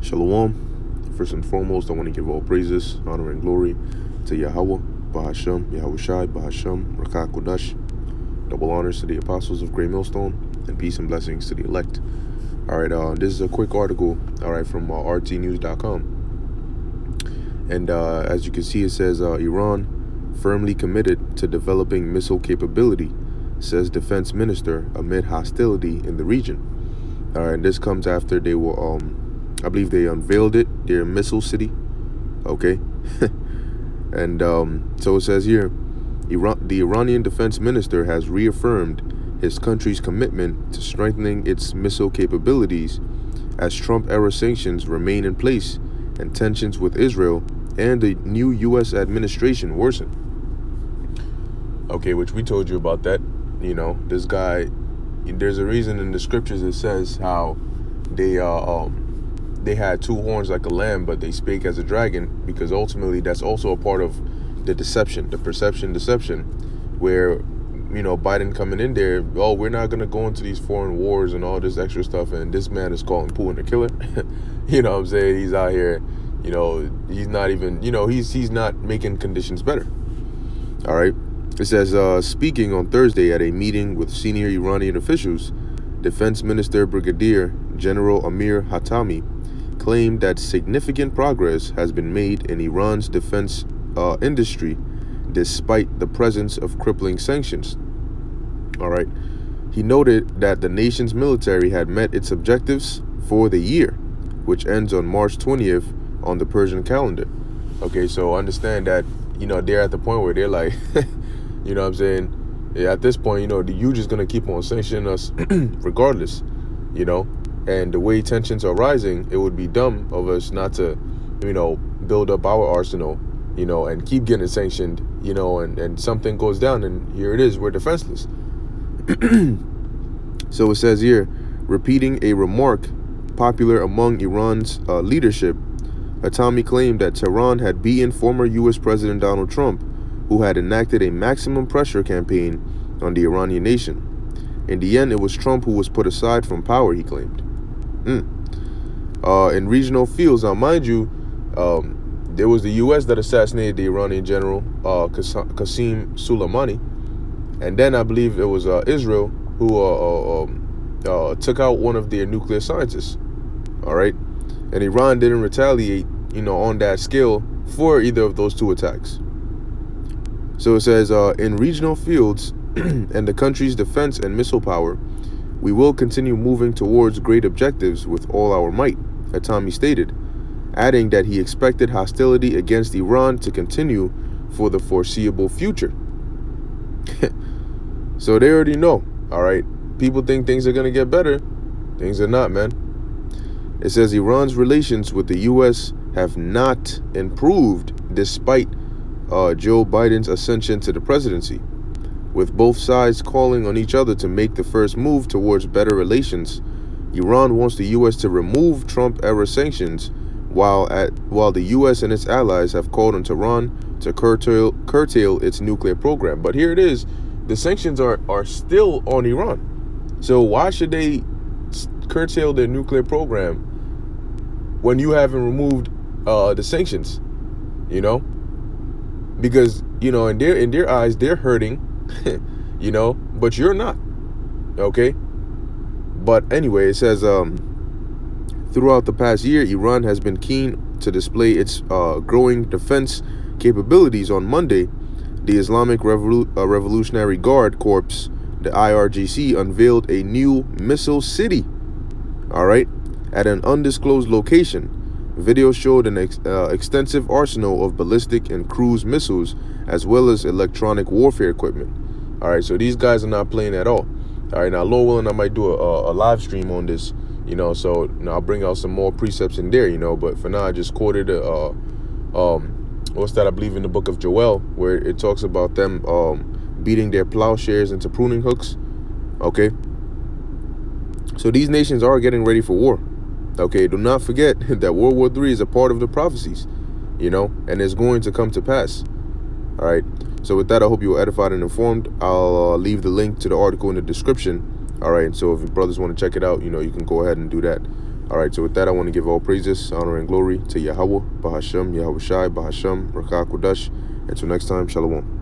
Shalom. First and foremost, I want to give all praises, honor, and glory to Yahweh, Bahashem, Yahweh Shai, Bahashem, Rakah Kodash. Double honors to the apostles of Great Millstone, and peace and blessings to the elect. All right, this is a quick article, all right, from rtnews.com. And as you can see, it says Iran firmly committed to developing missile capability, says defense minister amid hostility in the region. All right, this comes after they were, I believe they unveiled it, their missile city. Okay. And so it says here, the Iranian defense minister has reaffirmed his country's commitment to strengthening its missile capabilities as Trump-era sanctions remain in place and tensions with Israel and the new U.S. administration worsen. Okay, which we told you about that. You know, this guy, there's a reason in the scriptures it says how they had two horns like a lamb, but they spake as a dragon, because ultimately that's also a part of the deception, the deception, where, you know, Biden coming in there, oh, we're not going to go into these foreign wars and all this extra stuff, and this man is calling Putin a killer. You know what I'm saying? He's out here, you know, he's not even, you know, he's not making conditions better. All right. It says, speaking on Thursday at a meeting with senior Iranian officials, Defense Minister Brigadier General Amir Hatami claimed that significant progress has been made in Iran's defense industry despite the presence of crippling sanctions. All right. He noted that the nation's military had met its objectives for the year, which ends on March 20th on the Persian calendar. Okay, so understand that, you know, they're at the point where they're like, you know what I'm saying? Yeah, at this point, you know, you just going to keep on sanctioning us regardless, you know? And the way tensions are rising, it would be dumb of us not to, you know, build up our arsenal, you know, and keep getting sanctioned, you know, and something goes down and here it is, we're defenseless. So it says here, repeating a remark popular among Iran's leadership, Hatami claimed that Tehran had beaten former U.S. President Donald Trump, who had enacted a maximum pressure campaign on the Iranian nation. In the end, it was Trump who was put aside from power, he claimed. In regional fields, now mind you, there was the U.S. that assassinated the Iranian general, Qasem Soleimani. And then I believe it was Israel who took out one of their nuclear scientists. All right. And Iran didn't retaliate, you know, on that scale for either of those two attacks. So it says, in regional fields and the country's defense and missile power, we will continue moving towards great objectives with all our might, Hatami stated, adding that he expected hostility against Iran to continue for the foreseeable future. So they already know, all right? People think things are going to get better. Things are not, man. It says Iran's relations with the U.S. have not improved despite Joe Biden's ascension to the presidency, with both sides calling on each other to make the first move towards better relations. Iran wants the U.S. to remove Trump-era sanctions, while the U.S. and its allies have called on Tehran to curtail its nuclear program. But here it is, the sanctions are still on Iran. So why should they curtail their nuclear program when you haven't removed the sanctions? You know? Because, you know, in their eyes, they're hurting, you know, but you're not, okay? But anyway, it says, throughout the past year, Iran has been keen to display its growing defense capabilities. On Monday, the Islamic Revolutionary Guard Corps, the IRGC, unveiled a new missile city, all right, at an undisclosed location. Video showed an extensive arsenal of ballistic and cruise missiles, as well as electronic warfare equipment. All right, so these guys are not playing at all. All right, now, Lord willing, I might do a live stream on this, you know, so you know, I'll bring out some more precepts in there, you know, but for now, I just quoted, what's that, I believe in the book of Joel, where it talks about them beating their plowshares into pruning hooks, okay? So these nations are getting ready for war. Okay, do not forget that World War III is a part of the prophecies, you know, and it's going to come to pass. All right. So with that, I hope you were edified and informed. I'll leave the link to the article in the description. All right. So if your brothers want to check it out, you know, you can go ahead and do that. All right, so with that, I want to give all praises, honor, and glory to Yahweh, Bahashem, Yahweh Shai, Bahashem, Rakah Kodash. Until next time, Shalom.